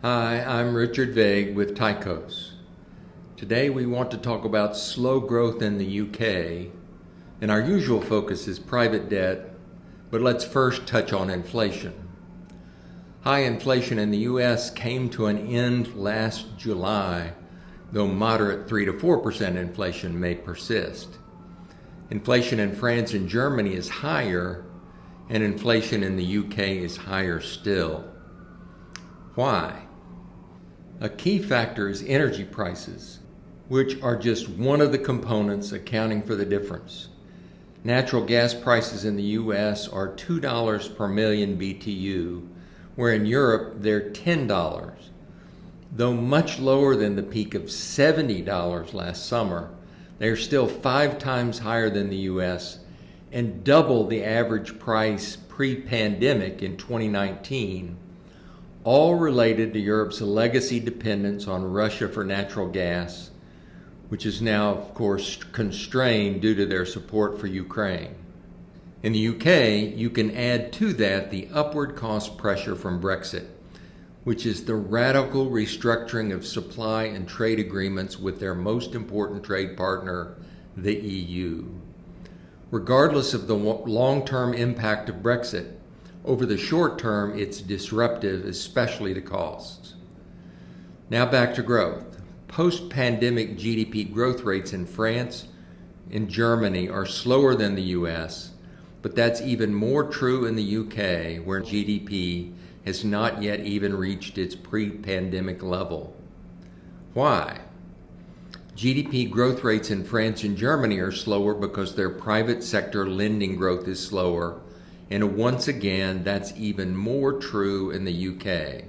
Hi, I'm Richard Vague with Tychos. Today we want to talk about slow growth in the UK, and our usual focus is private debt, but let's first touch on inflation. High inflation in the US came to an end last July, though moderate 3 to 4% inflation may persist. Inflation in France and Germany is higher, and inflation in the UK is higher still. Why? A key factor is energy prices, which are just one of the components accounting for the difference. Natural gas prices in the US are $2 per million BTU, where in Europe they're $10. Though much lower than the peak of $70 last summer, they are still 5 times higher than the US and double the average price pre-pandemic in 2019, all related to Europe's legacy dependence on Russia for natural gas, which is now, of course, constrained due to their support for Ukraine. In the UK, you can add to that the upward cost pressure from Brexit, which is the radical restructuring of supply and trade agreements with their most important trade partner, the EU. Regardless of the long-term impact of Brexit, over the short term, it's disruptive, especially to costs. Now back to growth. Post-pandemic GDP growth rates in France and Germany are slower than the US, but that's even more true in the UK, where GDP has not yet even reached its pre-pandemic level. Why? GDP growth rates in France and Germany are slower because their private sector lending growth is slower, and once again, that's even more true in the UK.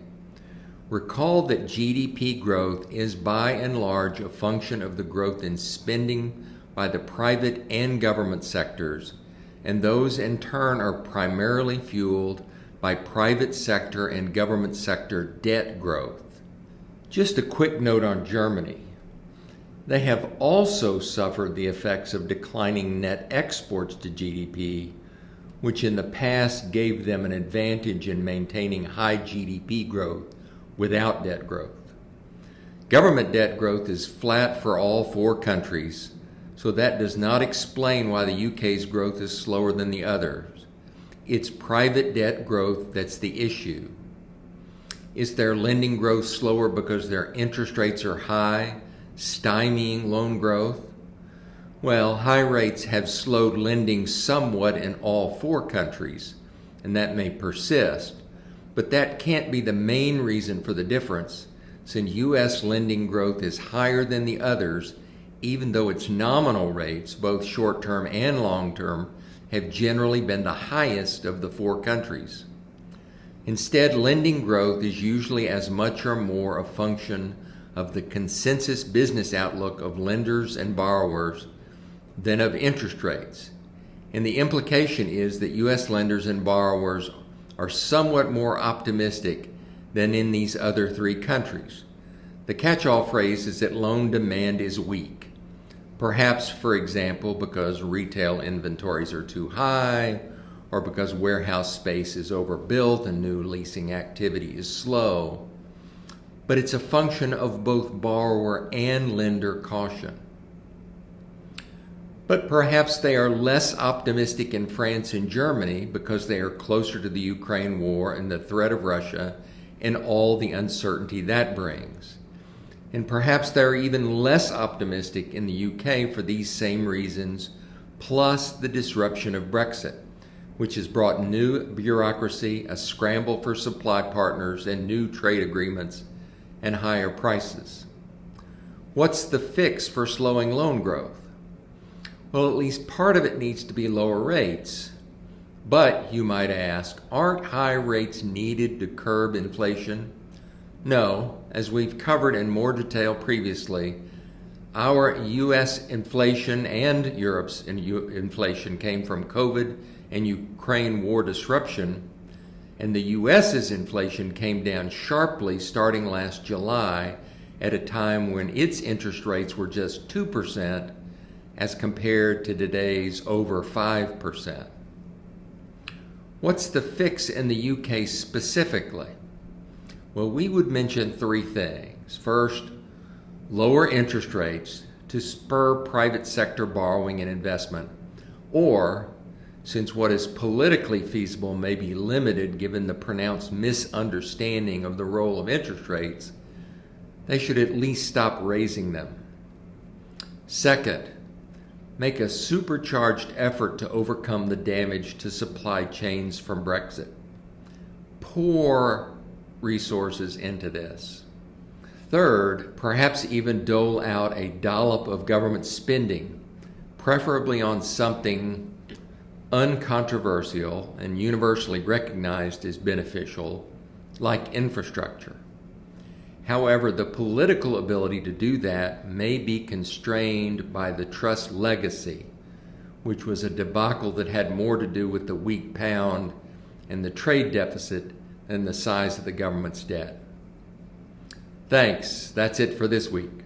Recall that GDP growth is by and large a function of the growth in spending by the private and government sectors, and those in turn are primarily fueled by private sector and government sector debt growth. Just a quick note on Germany. They have also suffered the effects of declining net exports to GDP, which in the past gave them an advantage in maintaining high GDP growth without debt growth. Government debt growth is flat for all 4 countries, so that does not explain why the UK's growth is slower than the others. It's private debt growth that's the issue. Is their lending growth slower because their interest rates are high, stymieing loan growth? Well, high rates have slowed lending somewhat in all 4 countries, and that may persist, but that can't be the main reason for the difference, since U.S. lending growth is higher than the others, even though its nominal rates, both short-term and long-term, have generally been the highest of the 4 countries. Instead, lending growth is usually as much or more a function of the consensus business outlook of lenders and borrowers than of interest rates. And the implication is that U.S. lenders and borrowers are somewhat more optimistic than in these other 3 countries. The catch-all phrase is that loan demand is weak. Perhaps, for example, because retail inventories are too high, or because warehouse space is overbuilt and new leasing activity is slow. But it's a function of both borrower and lender caution. But perhaps they are less optimistic in France and Germany because they are closer to the Ukraine war and the threat of Russia and all the uncertainty that brings. And perhaps they are even less optimistic in the UK for these same reasons, plus the disruption of Brexit, which has brought new bureaucracy, a scramble for supply partners, and new trade agreements, and higher prices. What's the fix for slowing loan growth? Well, at least part of it needs to be lower rates. But, you might ask, aren't high rates needed to curb inflation? No, as we've covered in more detail previously, our U.S. inflation and Europe's inflation came from COVID and Ukraine war disruption, and the U.S.'s inflation came down sharply starting last July at a time when its interest rates were just 2%, as compared to today's over 5%. What's the fix in the UK specifically? Well, we would mention three things. First, lower interest rates to spur private sector borrowing and investment, or, since what is politically feasible may be limited given the pronounced misunderstanding of the role of interest rates, they should at least stop raising them. Second, make a supercharged effort to overcome the damage to supply chains from Brexit. Pour resources into this. Third, perhaps even dole out a dollop of government spending, preferably on something uncontroversial and universally recognized as beneficial, like infrastructure. However, the political ability to do that may be constrained by the Truss legacy, which was a debacle that had more to do with the weak pound and the trade deficit than the size of the government's debt. Thanks. That's it for this week.